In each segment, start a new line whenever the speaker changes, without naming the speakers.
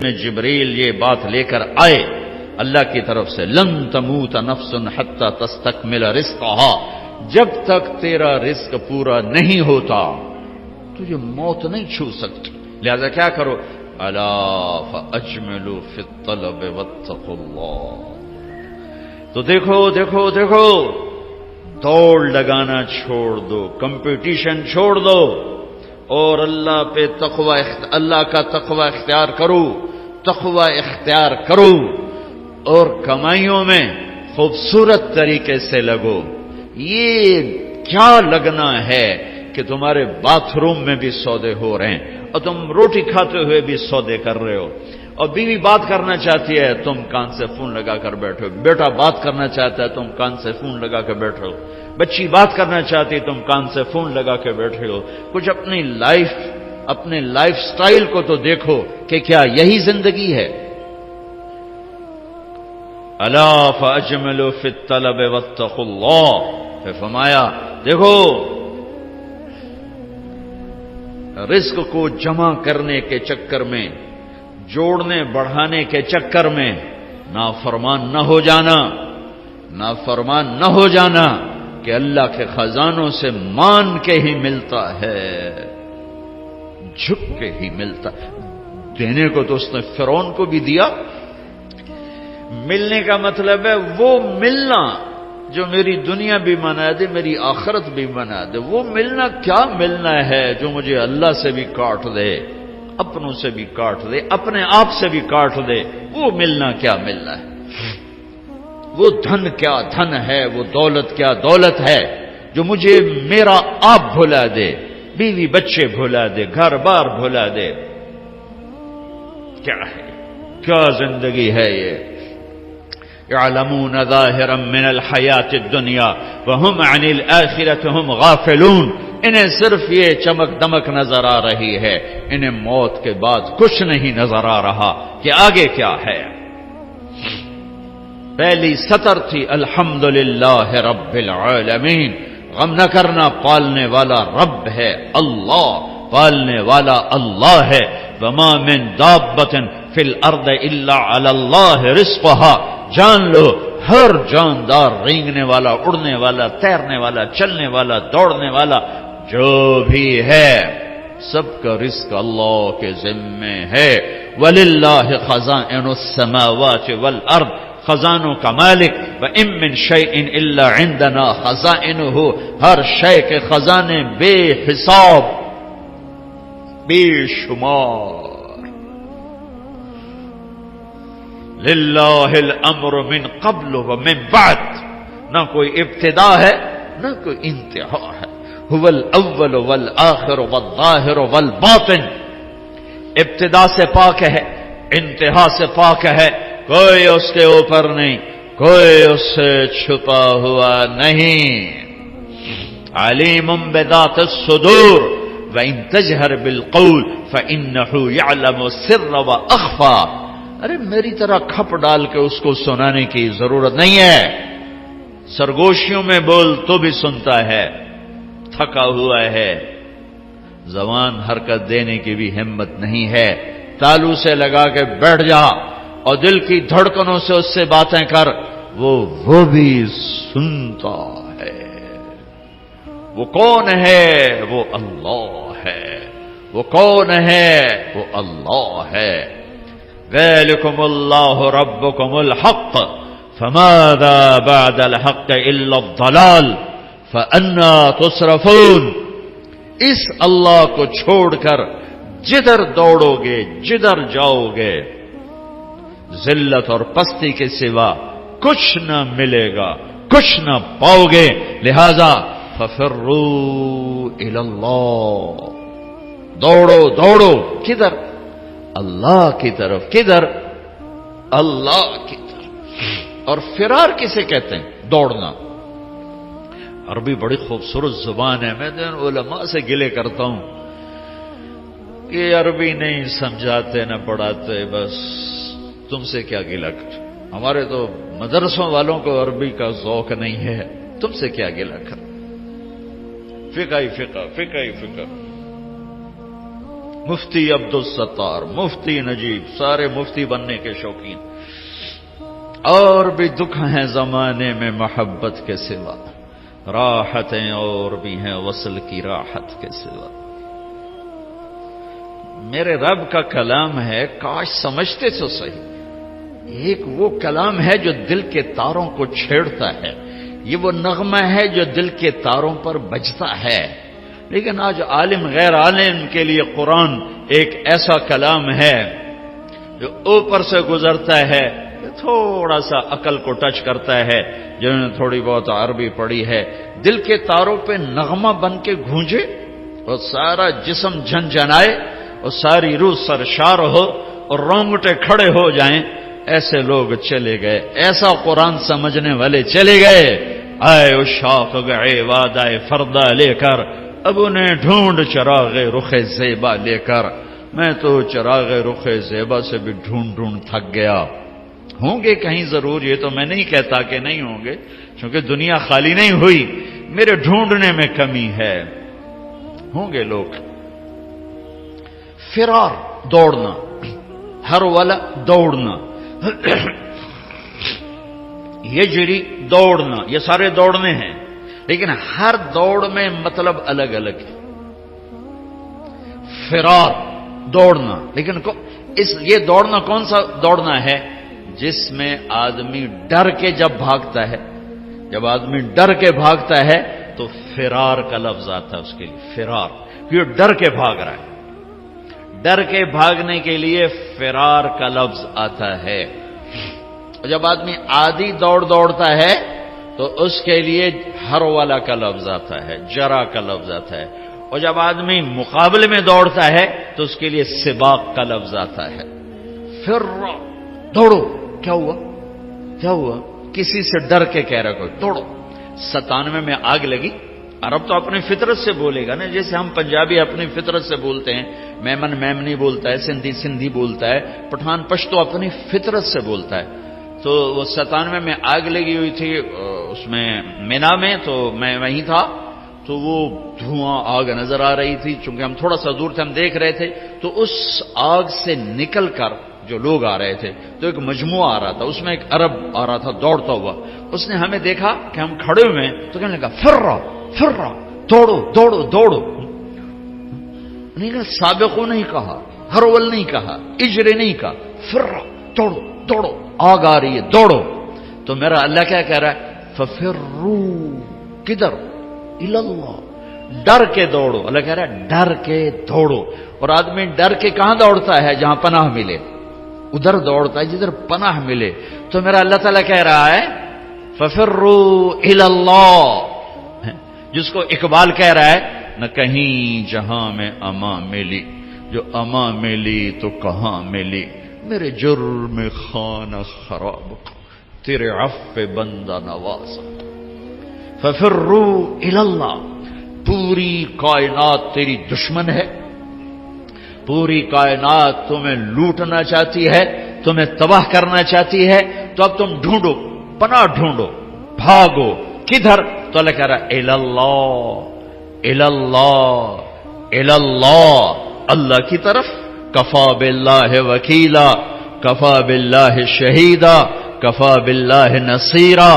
میں جبریل یہ بات لے کر آئے اللہ کی طرف سے، لن تموت نفس حتی تستکمل رزقہا، جب تک تیرا رزق پورا نہیں ہوتا تجھے موت نہیں چھو سکتی، لہذا کیا کرو، الا فاجملوا فی الطلب واتقوا اللہ۔ تو دیکھو دیکھو دیکھو، دوڑ لگانا چھوڑ دو، کمپٹیشن چھوڑ دو، اور اللہ پہ تقوی، اللہ کا تقوی اختیار کرو، تقوی اختیار کرو، اور کمائیوں میں خوبصورت طریقے سے لگو۔ یہ کیا لگنا ہے کہ تمہارے باتھ روم میں بھی سودے ہو رہے ہیں اور تم روٹی کھاتے ہوئے بھی سودے کر رہے ہو، اور بیوی بات کرنا چاہتی ہے تم کان سے فون لگا کر بیٹھو، بیٹا بات کرنا چاہتا ہے تم کان سے فون لگا کر بیٹھو، بچی بات کرنا چاہتی تم کان سے فون لگا کے بیٹھے ہو۔ کچھ اپنے لائف سٹائل کو تو دیکھو کہ کیا یہی زندگی ہے؟ الا فاجملوا فی الطلب واتقوا اللہ، پھر فرمایا دیکھو رزق کو جمع کرنے کے چکر میں، جوڑنے بڑھانے کے چکر میں نافرمان نہ ہو جانا، نافرمان نہ ہو جانا کہ اللہ کے خزانوں سے مان کے ہی ملتا ہے، جھک کے ہی ملتا۔ دینے کو تو اس نے فرعون کو بھی دیا، ملنے کا مطلب ہے وہ ملنا جو میری دنیا بھی بنا دے، میری آخرت بھی بنا دے۔ وہ ملنا کیا ملنا ہے جو مجھے اللہ سے بھی کاٹ دے، اپنوں سے بھی کاٹ دے، اپنے آپ سے بھی کاٹ دے، وہ ملنا کیا ملنا ہے؟ وہ دھن کیا دھن ہے، وہ دولت کیا دولت ہے جو مجھے میرا آپ بھلا دے، بیوی بچے بھلا دے، گھر بار بھلا دے؟ کیا ہے، کیا زندگی ہے یہ؟ یعلمون ظاہرا من الحیات الدنیا وہم عن الآخرۃ ہم غافلون، انہیں صرف یہ چمک دمک نظر آ رہی ہے، انہیں موت کے بعد کچھ نہیں نظر آ رہا کہ آگے کیا ہے۔ پہلی سطر تھی الحمدللہ رب العالمین، غم نہ کرنا، پالنے والا رب ہے اللہ، پالنے والا اللہ ہے۔ وما من دابۃ فی الارض الا علی اللہ رزقها، جان لو ہر جاندار، رینگنے والا، اڑنے والا، تیرنے والا، چلنے والا، دوڑنے والا جو بھی ہے، سب کا رزق اللہ کے ذمے ہے۔ وَلِلَّهِ خَزَائِنُ السَّمَاوَاتِ وَالْأَرْضِ، خزانوں کا مالک، وَإِن مِّن شَيْءٍ إِلَّا عِندَنَا خَزَائِنُهُ، ہر شے کے خزانے بے حساب، بے شمار۔ للہ الامر من قبل ومن بعد، نہ کوئی ابتدا ہے نہ کوئی انتہا ہے۔ هو الاول والآخر والظاہر والباطن، ابتدا سے پاک ہے، انتہا سے پاک ہے، کوئی اس کے اوپر نہیں، کوئی اس سے چھپا ہوا نہیں۔ علیم بذات الصدور وإن تجہر بالقول فإنه يعلم السر وأخفى، ارے میری طرح کھپ ڈال کے اس کو سنانے کی ضرورت نہیں ہے، سرگوشیوں میں بول تو بھی سنتا ہے، تھکا ہوا ہے، زبان حرکت دینے کی بھی ہمت نہیں ہے، تالو سے لگا کے بیٹھ جا اور دل کی دھڑکنوں سے اس سے باتیں کر، وہ بھی سنتا ہے۔ وہ کون ہے؟ وہ اللہ ہے۔ وہ کون ہے؟ وہ اللہ ہے۔ ذَلِكُمُ اللَّهُ رَبُّكُمُ الْحَقُّ فَمَاذَا بَعْدَ الْحَقِّ إِلَّا الضَّلَالُ فَأَنَّىٰ تُصْرَفُونَ، اس اللہ کو چھوڑ کر جدھر دوڑو گے، جدھر جاؤ گے، ذلت اور پستی کے سوا کچھ نہ ملے گا، کچھ نہ پاؤ گے۔ لہذا فَفِرُّوا إِلَى اللَّهِ، دوڑو دوڑو، کدھر؟ اللہ کی طرف۔ کدھر؟ اللہ کی طرف۔ اور فرار کسے کہتے ہیں؟ دوڑنا۔ عربی بڑی خوبصورت زبان ہے، میں علماء سے گلے کرتا ہوں کہ عربی نہیں سمجھاتے نہ پڑھاتے، بس تم سے کیا گلہ کر، ہمارے تو مدرسوں والوں کو عربی کا ذوق نہیں ہے، تم سے کیا گلہ کر، فقہ ہی فقہ، فقہ ہی فقہ۔ مفتی عبدالستار، مفتی نجیب، سارے مفتی بننے کے شوقین. اور بھی دکھ ہیں زمانے میں محبت کے سوا، راحتیں اور بھی ہیں وصل کی راحت کے سوا. میرے رب کا کلام ہے، کاش سمجھتے تو صحیح. ایک وہ کلام ہے جو دل کے تاروں کو چھیڑتا ہے، یہ وہ نغمہ ہے جو دل کے تاروں پر بجتا ہے. لیکن آج عالم غیر عالم کے لیے قرآن ایک ایسا کلام ہے جو اوپر سے گزرتا ہے، تھوڑا سا عقل کو ٹچ کرتا ہے، جنہوں نے تھوڑی بہت عربی پڑھی ہے، دل کے تاروں پہ نغمہ بن کے گونجے اور سارا جسم جھنجھنائے اور ساری روح سرشار ہو اور رونگٹے کھڑے ہو جائیں. ایسے لوگ چلے گئے، ایسا قرآن سمجھنے والے چلے گئے. آئے اشاق گئے وعدہ فردا لے کر، اب انہیں ڈھونڈ چراغ رخ زیبا لے کر. میں تو چراغ رخ زیبا سے بھی ڈھونڈ تھک گیا. ہوں گے کہیں ضرور، یہ تو میں نہیں کہتا کہ نہیں ہوں گے، کیونکہ دنیا خالی نہیں ہوئی، میرے ڈھونڈنے میں کمی ہے. ہوں گے لوگ. فرار، دوڑنا، ہر والا دوڑنا، یجری دوڑنا، یہ سارے دوڑنے ہیں، لیکن ہر دوڑ میں مطلب الگ الگ ہے. فرار دوڑنا، لیکن یہ دوڑنا کون سا دوڑنا ہے؟ جس میں آدمی ڈر کے جب بھاگتا ہے، جب آدمی ڈر کے بھاگتا ہے تو فرار کا لفظ آتا ہے اس کے لیے. فرار، یہ ڈر کے بھاگ رہا ہے، ڈر کے بھاگنے کے لیے فرار کا لفظ آتا ہے. جب آدمی عادی دوڑتا ہے تو اس کے لیے ہر والا کا لفظ آتا ہے، جرا کا لفظ آتا ہے. اور جب آدمی مقابلے میں دوڑتا ہے تو اس کے لیے سباق کا لفظ آتا ہے. پھر دوڑو، کیا ہوا کیا ہوا؟ کسی سے ڈر کے کہہ رہا کوئی دوڑو. 97 میں آگ لگی. عرب تو اپنی فطرت سے بولے گا نا، جیسے ہم پنجابی اپنی فطرت سے بولتے ہیں، میمن میمنی بولتا ہے، سندھی سندھی بولتا ہے، پٹھان پشتو اپنی فطرت سے بولتا ہے. تو وہ 97 میں آگ لگی ہوئی تھی اس میں مینا میں، تو میں وہیں تھا. تو وہ دھواں آگ نظر آ رہی تھی، چونکہ ہم تھوڑا سا دور تھے، ہم دیکھ رہے تھے. تو اس آگ سے نکل کر جو لوگ آ رہے تھے تو ایک مجموعہ آ رہا تھا، اس میں ایک عرب آ رہا تھا دوڑتا ہوا. اس نے ہمیں دیکھا کہ ہم کھڑے ہوئے ہیں تو کہنے لگا فرا فرا، دوڑو دوڑو دوڑو. نہیں کہا سابقو نہیں کہا، ہرول نہیں کہا، اجرے نہیں کہا، فرا دوڑو دوڑو، آگ آ رہی ہے دوڑو. تو میرا اللہ کیا کہہ رہا ہے؟ ففرو، کدھر؟ اللہ، ڈر کے دوڑو. اللہ کہہ رہا ہے ڈر کے دوڑو. اور آدمی ڈر کے کہاں دوڑتا ہے؟ جہاں پناہ ملے، ادھر دوڑتا ہے جدھر پناہ ملے. تو میرا اللہ تعالیٰ کہہ رہا ہے ففروا الی اللہ، جس کو اقبال کہہ رہا ہے نہ کہیں جہاں میں اما ملی، جو اما ملی تو کہاں ملی، میرے جرم خانہ خراب تیرے عفو بندہ نوازا. ففروا الی اللہ. پوری کائنات تیری دشمن ہے، پوری کائنات تمہیں لوٹنا چاہتی ہے، تمہیں تباہ کرنا چاہتی ہے. تو اب تم ڈھونڈو، پناہ ڈھونڈو، بھاگو. کدھر؟ تو اللہ کہہ رہا الاللہ، الاللہ، الاللہ، اللہ کی طرف. کفا باللہ وکیلا، کفا باللہ شہیدا، کفا باللہ نصیرا،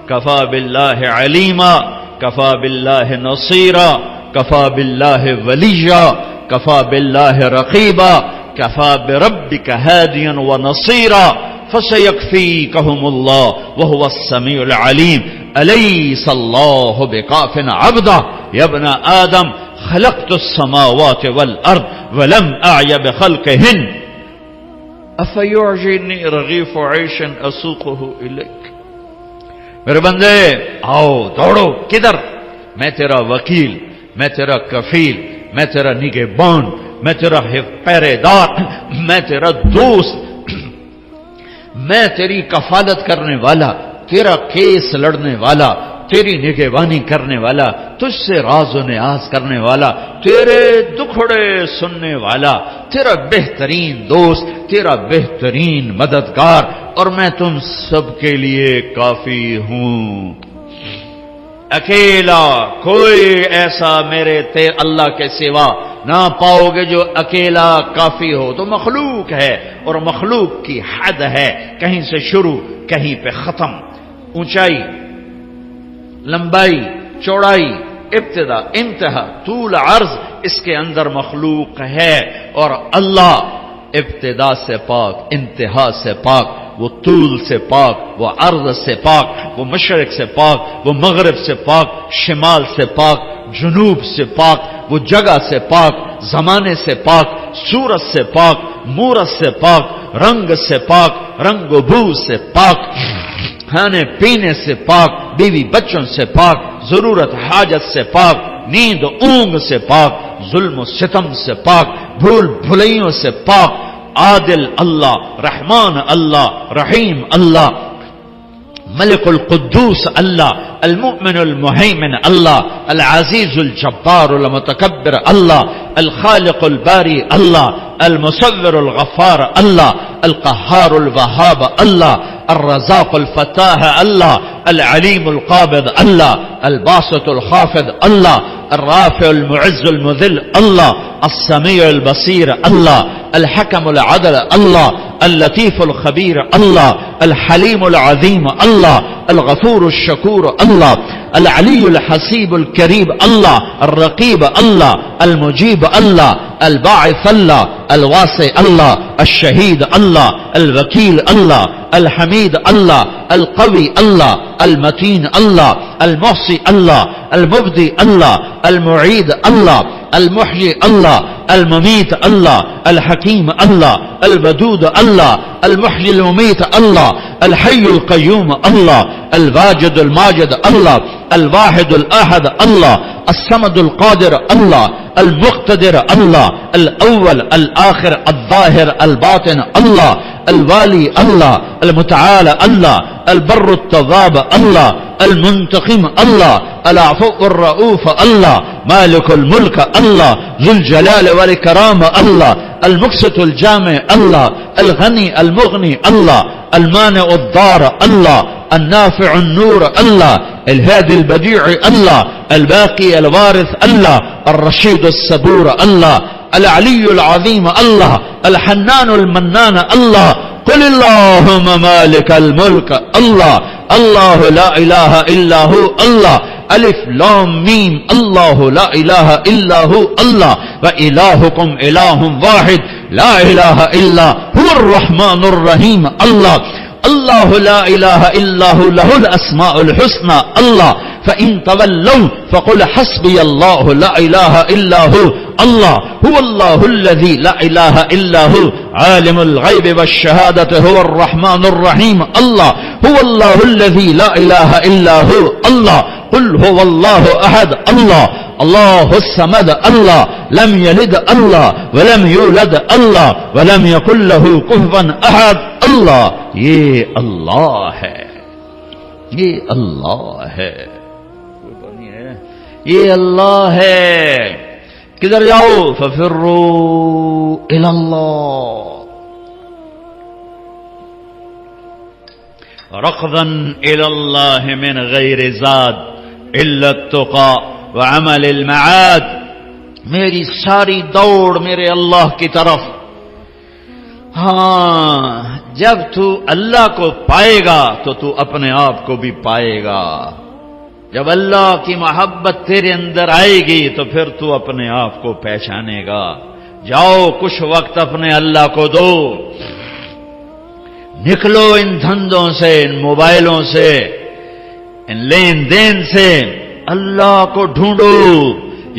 کفا باللہ علیما، کفا باللہ نصیرا، کفا باللہ ولیا، کفا باللہ رقیبا، کفا بربک ہادیا ونصیرا، فسیکفیکہم اللہ وہو السمیع العلیم. الیس اللہ بکاف عبدہ یا ابن آدم خلقت السماوات والارض ولم اعی بخلقہن افیعجنی رغیف عیش اسوقہ الیک. میرے بندے آؤ دوڑو. کدھر؟ میں تیرا وکیل، میں تیرا کفیل، میں تیرا نگہبان، میں تیرا پہرے دار، میں تیرا دوست، میں تیری کفالت کرنے والا، تیرا کیس لڑنے والا، تیری نگہبانی کرنے والا، تجھ سے راز و نیاز کرنے والا، تیرے دکھڑے سننے والا، تیرا بہترین دوست، تیرا بہترین مددگار، اور میں تم سب کے لیے کافی ہوں. اکیلا کوئی ایسا میرے اللہ کے سوا نہ پاؤ گے جو اکیلا کافی ہو. تو مخلوق ہے اور مخلوق کی حد ہے، کہیں سے شروع کہیں پہ ختم، اونچائی، لمبائی، چوڑائی، ابتدا، انتہا، طول، عرض، اس کے اندر مخلوق ہے. اور اللہ ابتدا سے پاک، انتہا سے پاک، وہ طول سے پاک، وہ عرض سے پاک، وہ مشرق سے پاک، وہ مغرب سے پاک، شمال سے پاک، جنوب سے پاک، وہ جگہ سے پاک، زمانے سے پاک، صورت سے پاک، مورت سے پاک، رنگ سے پاک، رنگ و بو سے پاک، کھانے پینے سے پاک، بیوی بچوں سے پاک، ضرورت حاجت سے پاک، نیند اونگ سے پاک، ظلم و ستم سے پاک، بھول بھلائیوں سے پاک. عادل اللہ، رحمان اللہ، رحیم اللہ، ملک القدوس اللہ، المؤمن المہیمن اللہ، العزیز الجبار المتکبر اللہ، الخالق الباری اللہ، المصور الغفار اللہ، القہار الوہاب اللہ، الرزاق الفتاح اللہ، العلیم القابض اللہ، الباسط الخافض اللہ، الرافع المعز المذل اللہ، السمیع البصیر اللہ، الحکم العدل اللہ، اللطیف الخبیر اللہ، الحلیم العظیم اللہ، الغفور الشکور اللہ، العلی الحسیب الکریم اللہ، الرقیب اللہ، المجیب اللہ، الباعث اللہ، الواسع اللہ، الشہید اللہ، الوکیل اللہ، الحمید اللہ، القوی اللہ، المتین اللہ، المحصی اللہ، المبدی اللہ، المعید اللہ، المحیی اللہ، الممیت اللہ، الحکیم اللہ، الودود اللہ، المحیی الممیت اللہ، الحی القیوم اللہ، الواجد الماجد اللہ، الواحد الاحد اللہ، الصمد القادر اللہ، المقتدر اللہ، الاول الآخر الظاہر الباطن اللہ، الوالی اللہ، المتعال اللہ، البر التواب اللہ، المنتقم اللہ، العفو الرؤوف اللہ، مالک الملک اللہ، ذو الجلال والاکرام اللہ، المقسط الجامع اللہ، الغنی المغنی اللہ، المانع الضار اللہ، النافع النور اللہ، الهادي البديع الله، الباقي الوارث الله، الرشيد الصبور الله، العلي العظيم الله، الحنان المنان الله. قل اللهم مالك الملك الله، الله لا إله إلا هو الله، ألف لام ميم، الله لا إله إلا هو الله، وإلهكم إله واحد لا إله إلا هو الرحمن الرحيم الله. الله لا إله إلا هو له الأسماء الحسنى الله. فإن تولوا فقل حسبي الله لا إله إلا هو الله. هو الله الذي لا إله إلا هو عالم الغيب والشهادة هو الرحمن الرحيم الله. هو الله الذي لا إله إلا هو الله. قل هو الله أحد الله الله الصمد الله لم يلد الله ولم يولد الله ولم يكن له كفوا أحد الله. یہ اللہ ہے، یہ اللہ ہے، یہ اللہ ہے. کدھر جاؤ؟ ففروا الی اللہ ركضا الى اللہ من غیر زاد الا التقى وعمل المعاد. میری ساری دوڑ میرے اللہ کی طرف. ہاں، جب تو اللہ کو پائے گا تو تو اپنے آپ کو بھی پائے گا. جب اللہ کی محبت تیرے اندر آئے گی تو پھر تو اپنے آپ کو پہچانے گا. جاؤ کچھ وقت اپنے اللہ کو دو. نکلو ان دھندوں سے، ان موبائلوں سے، ان لین دین سے. اللہ کو ڈھونڈو.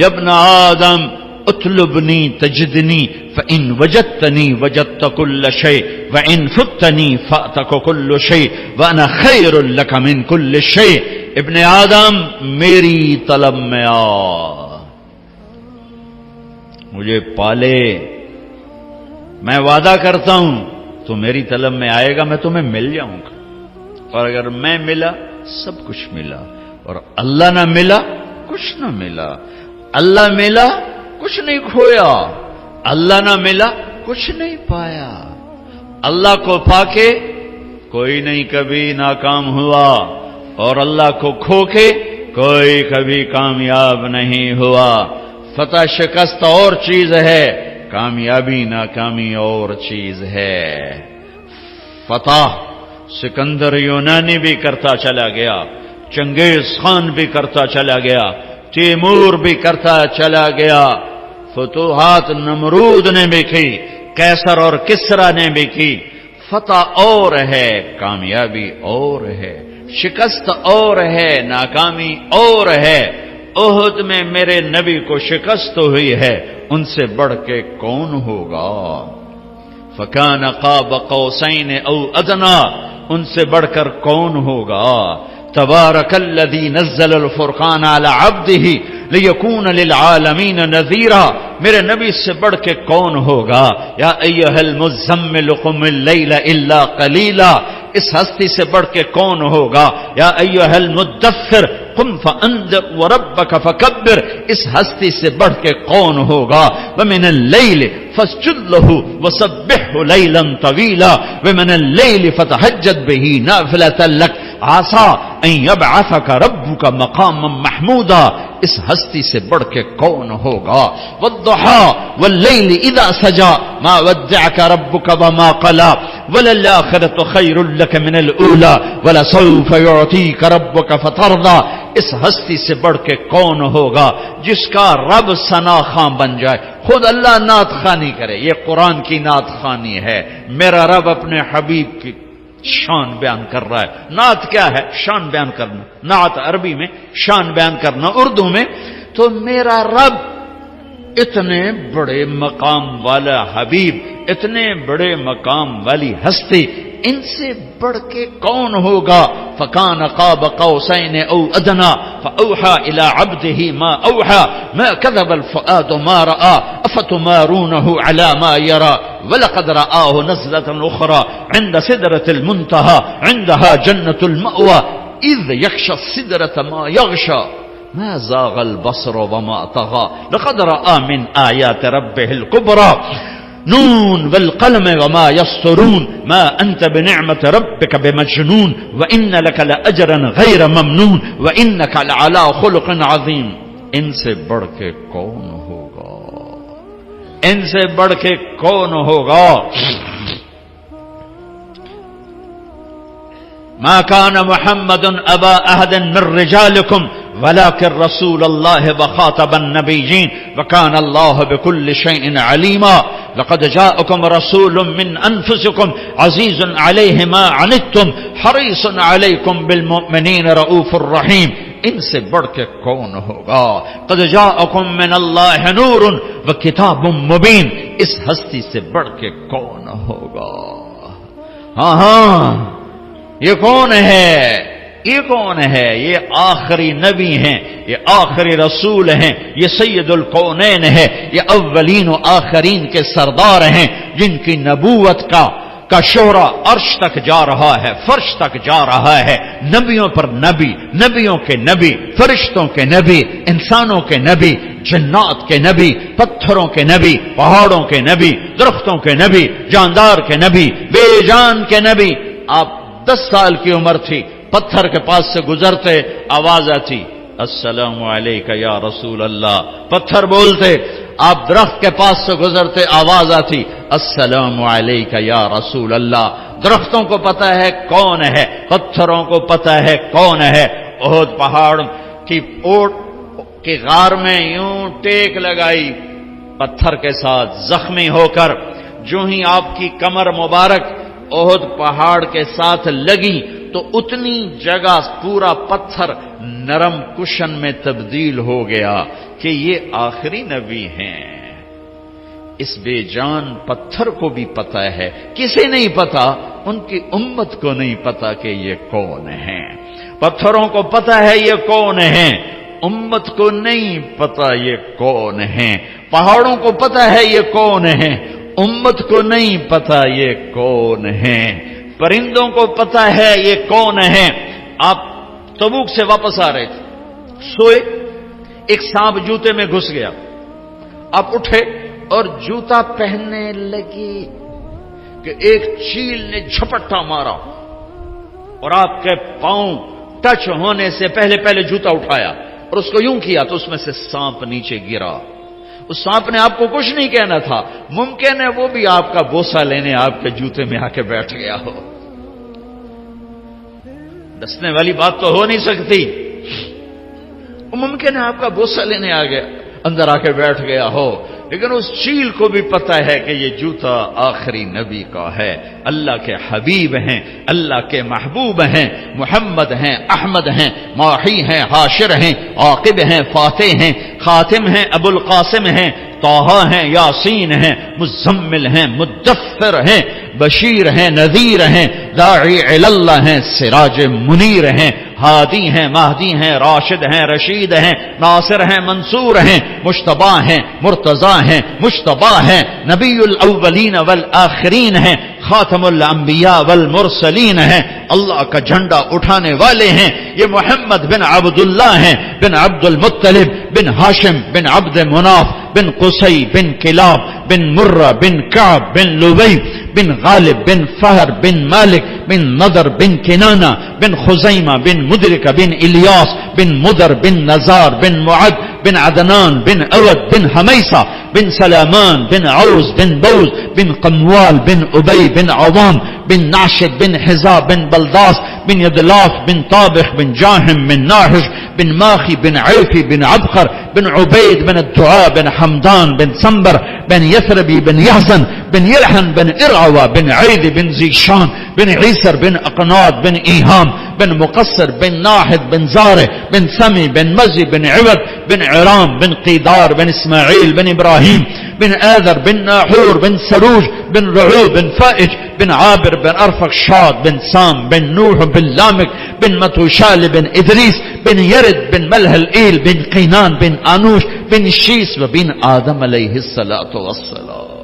یا ابن آدم اطلبنی تجدنی فإن وجدتنی وجدت كل شيء وإن فتنی فأتك كل شيء وأنا خير لك من كل شيء. ابن آدم میری طلب میں آ، مجھے پالے. میں وعدہ کرتا ہوں تو میری طلب میں آئے گا، میں تمہیں مل جاؤں گا. اور اگر میں ملا سب کچھ ملا، اور اللہ نہ ملا کچھ نہ ملا. اللہ ملا کچھ نہیں کھویا، اللہ نہ ملا کچھ نہیں پایا. اللہ کو پا کے کوئی نہیں کبھی ناکام ہوا، اور اللہ کو کھو کے کوئی کبھی کامیاب نہیں ہوا۔ فتح شکست اور چیز ہے، کامیابی ناکامی اور چیز ہے۔ فتح سکندر یونانی بھی کرتا چلا گیا، چنگیز خان بھی کرتا چلا گیا، تیمور بھی کرتا چلا گیا، فتوحات نمرود نے بھی کی، قیصر اور کسرا نے بھی کی۔ فتح اور ہے، کامیابی اور ہے، شکست اور ہے، ناکامی اور ہے۔ احد میں میرے نبی کو شکست ہوئی ہے، ان سے بڑھ کے کون ہوگا؟ فکان قاب قوسین او ادنا، ان سے بڑھ کر کون ہوگا؟ تبارک الذی نزل الفرقان علی عبدہ لیکون للعالمین نذیرا، میرے نبی سے بڑھ کے کون ہوگا؟ یا ایھا المزمل قم اللیل الا قلیلا، اس ہستی سے بڑھ کے کون ہوگا؟ یا ایھا المدثر قم فانذر وربک فکبر، اس ہستی سے بڑھ کے کون ہوگا؟ ومن اللیل فاسجد لہ وسبحہ لیلا طویلا ومن اللیل فتہجد بہ نافلۃ لک عسیٰ ان یبعثک ربک مقاما محمودا، اس ہستی سے بڑھ کے کون ہوگا؟ والضحی واللیل اذا سجی ما ودعک ربک وما قلی وللآخرۃ خیر لک من الاولی ولسوف یعطیک ربک فترضی، اس ہستی سے بڑھ کے کون ہوگا جس کا رب ثنا خواں بن جائے؟ خود اللہ نعت خوانی کرے، یہ قرآن کی نعت خوانی ہے۔ میرا رب اپنے حبیب کی شان بیان کر رہا ہے۔ نعت کیا ہے؟ شان بیان کرنا۔ نعت عربی میں، شان بیان کرنا اردو میں۔ تو میرا رب اتنے بڑے مقام والا حبیب، اتنے بڑے مقام والی ہستی، ان سے بڑھ کے کون ہوگا؟ فکان قاب قوسین او ادنا فاوحى الى عبده ما اوحى ما كذب الفؤاد ما راى افتمارونه على ما يرى ولقد رآه نزلة اخرى عند سدرة المنتهى عندها جنة المأوى اذ يغشى السدرة ما يغشى ما زاغ البصر وما طغى لقد رأى من آيات ربه الكبرى نون والقلم وما يسطرون ما أنت بنعمة ربك بمجنون وإن لك لأجرا غير ممنون وإنك لعلى خلق عظيم۔ ان سے بڑھ کے کون ہوگا؟ ان سے بڑھ کے کون ہوگا؟ ما كان محمد أبا أحد من رجالكم ولكن رسول الله وخاتم النبيين وكان الله بكل شيء عليما لقد جاءكم رسول من أنفسكم عزيز عليه ما عنتم حريص عليكم بالمؤمنين رؤوف رحيم۔ ان سے بڑھ کے کون ہوگا؟ قد جاءكم من الله نور وكتاب مبين، اس ہستی سے بڑھ کے کون ہوگا؟ ہاں یہ کون ہے؟ یہ کون ہے؟ یہ آخری نبی ہیں، یہ آخری رسول ہیں، یہ سید الکونین ہے، یہ اولین و آخرین کے سردار ہیں، جن کی نبوت کا شہرہ عرش تک جا رہا ہے، فرش تک جا رہا ہے۔ نبیوں پر نبی، نبیوں کے نبی، فرشتوں کے نبی، انسانوں کے نبی، جنات کے نبی، پتھروں کے نبی، پہاڑوں کے نبی، درختوں کے نبی، جاندار کے نبی، بے جان کے نبی۔ آپ 10 سال کی عمر تھی، پتھر کے پاس سے گزرتے، آواز آتی السلام علیکہ یا رسول اللہ، پتھر بولتے۔ آپ درخت کے پاس سے گزرتے، آواز آتی السلام علیکہ یا رسول اللہ۔ درختوں کو پتہ ہے کون ہے، پتھروں کو پتہ ہے کون ہے۔ احد پہاڑ کی اوٹ کی غار میں یوں ٹیک لگائی پتھر کے ساتھ، زخمی ہو کر جو ہی آپ کی کمر مبارک احد پہاڑ کے ساتھ لگی تو اتنی جگہ پورا پتھر نرم کشن میں تبدیل ہو گیا کہ یہ آخری نبی ہیں۔ اس بے جان پتھر کو بھی پتہ ہے، کسے نہیں پتا؟ ان کی امت کو نہیں پتا کہ یہ کون ہیں۔ پتھروں کو پتا ہے یہ کون ہیں، امت کو نہیں پتا یہ کون ہیں۔ پہاڑوں کو پتا ہے یہ کون ہیں، امت کو نہیں پتا یہ کون ہیں۔ پرندوں کو پتا ہے یہ کون ہیں۔ آپ تبوک سے واپس آ رہے تھے، سوئے، ایک سانپ جوتے میں گھس گیا، آپ اٹھے اور جوتا پہننے لگے کہ ایک چیل نے جھپٹا مارا اور آپ کے پاؤں ٹچ ہونے سے پہلے پہلے جوتا اٹھایا اور اس کو یوں کیا تو اس میں سے سانپ نیچے گرا. اس سانپ نے آپ کو کچھ نہیں کہنا تھا، ممکن ہے وہ بھی آپ کا بوسہ لینے آپ کے جوتے میں آ کے بیٹھ گیا ہو. ڈسنے والی بات تو ہو نہیں سکتی. ممکن ہے آپ کا بوسہ لینے آ گیا، اندر آ کے بیٹھ گیا ہو، لیکن اس چیل کو بھی پتہ ہے کہ یہ جوتا آخری نبی کا ہے، اللہ کے حبیب ہیں، اللہ کے محبوب ہیں، محمد ہیں، احمد ہیں، ماحی ہیں، حاشر ہیں، عاقب ہیں، فاتح ہیں، خاتم ہیں، ابو القاسم ہیں، طٰہٰ ہیں، یاسین ہیں، مزمل ہیں، مدثر ہیں، بشیر ہیں، نذیر ہیں، داعی اللہ ہیں، سراج منیر ہیں، ہادی ہیں، مہدی ہیں، راشد ہیں، رشید ہیں، ناصر ہیں، منصور ہیں، مجتبی ہیں، مرتضی ہیں، مجتبی ہیں، نبی الاولین والآخرین ہیں، خاتم الانبیاء والمرسلین ہیں، اللہ کا جھنڈا اٹھانے والے ہیں. یہ محمد بن عبداللہ ہیں، بن عبد المطلب، بن ہاشم، بن عبد مناف، بن قصی، بن کلاب، بن مرہ، بن کعب، بن لبی، بن غالب، بن فہر، بن مالک، بن نضر، بن کنانہ، بن خزیمہ، بن مدرکہ، بن الیاس، بن مدر، بن نزار، بن معد، بن عدنان، بن اود، بن حمیسہ، بن سلامان، بن عوز، بن بوز، بن قموال، بن ابی، بن عوام، بن ناشد، بن حزاب، بن بلداس، بن یدلاف، بن طابخ، بن جاہم، بن ناحش، بن ماخی، بن عیفی، بن عبقر، بن عبید، بن الدعاء، بن حمدان، بن سنبر، بن یثربی، بن یحزن، بن یلحن، بن ارعوى، بن عید، بن زیشان، بن عیسر، بن اقناد، بن ایہام، بن مقصر، بن ناحد، بن زارع، بن سمی، بن مزی، بن عوض، بن عرام، بن قیدار، بن اسماعیل، بن ابراہیم، بن آذر، بن ناحور، بن سروج، بن رعو، بن فائج، بن عابر، بن ارفخشاد، بن سام، بن نوح، بن لامک، بن متوشال، بن ادریس، بن یرد، بن ملح الایل، بن قینان، بن آنوش، بن شیس و بن آدم علیہ الصلاۃ والسلام.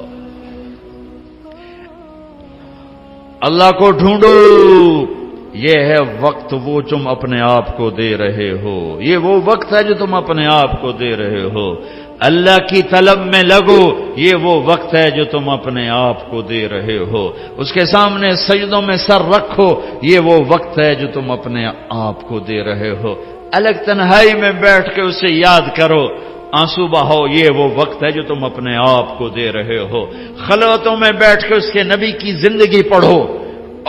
اللہ کو ڈھونڈو، یہ ہے وقت وہ تم اپنے آپ کو دے رہے ہو، یہ وہ وقت ہے جو تم اپنے آپ کو دے رہے ہو. اللہ کی طلب میں لگو، یہ وہ وقت ہے جو تم اپنے آپ کو دے رہے ہو. اس کے سامنے سجدوں میں سر رکھو، یہ وہ وقت ہے جو تم اپنے آپ کو دے رہے ہو. الگ تنہائی میں بیٹھ کے اسے یاد کرو، آنسو بہاؤ، یہ وہ وقت ہے جو تم اپنے آپ کو دے رہے ہو. خلوتوں میں بیٹھ کے اس کے نبی کی زندگی پڑھو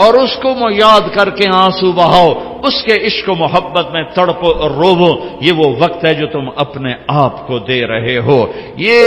اور اس کو یاد کر کے آنسو بہاؤ، اس کے عشق و محبت میں تڑپو اور روو، یہ وہ وقت ہے جو تم اپنے آپ کو دے رہے ہو. یہ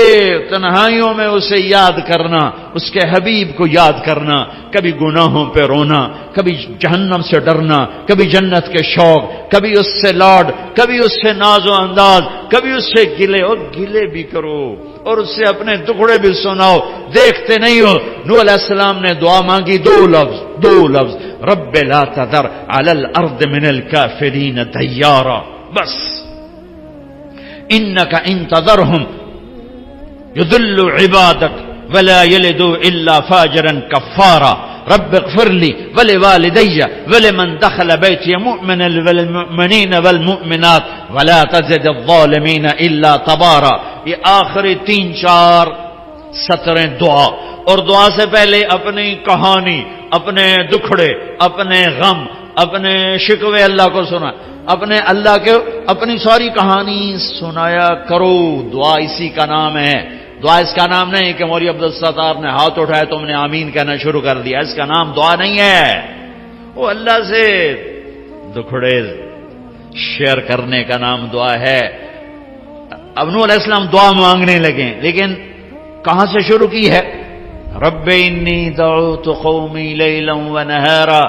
تنہائیوں میں اسے یاد کرنا، اس کے حبیب کو یاد کرنا، کبھی گناہوں پہ رونا، کبھی جہنم سے ڈرنا، کبھی جنت کے شوق، کبھی اس سے لاڈ، کبھی اس سے ناز و انداز، کبھی اس سے گلے، اور گلے بھی کرو اور اس سے اپنے دکھڑے بھی سناؤ. دیکھتے نہیں ہو نوح علیہ السلام نے دعا مانگی، دو لفظ رب لا تذر علی الارض من الکافرین دیارا، بس انک ان تذرہم یضل عبادک ولا یلدوا الا فاجرا کفارا رب اغفر لی ولوالدی ولمن دخل بیتی مؤمنا والمؤمنین والمؤمنات ولا تزد الظالمین الا تبارا. یہ آخری 3-4 سطریں دعا، اور دعا سے پہلے اپنی کہانی، اپنے دکھڑے، اپنے غم، اپنے شکوے اللہ کو سنا، اللہ کے اپنی ساری کہانی سنایا کرو. دعا اسی کا نام ہے. دعا اس کا نام نہیں کہ مولوی عبدالستار نے ہاتھ اٹھایا تم نے آمین کہنا شروع کر دیا. اس کا نام دعا نہیں ہے. وہ اللہ سے دکھڑے شیئر کرنے کا نام دعا ہے. اب نوح علیہ السلام دعا مانگنے لگے، لیکن کہاں سے شروع کی ہے؟ رب انی دعوت قومی لیلا و نہارا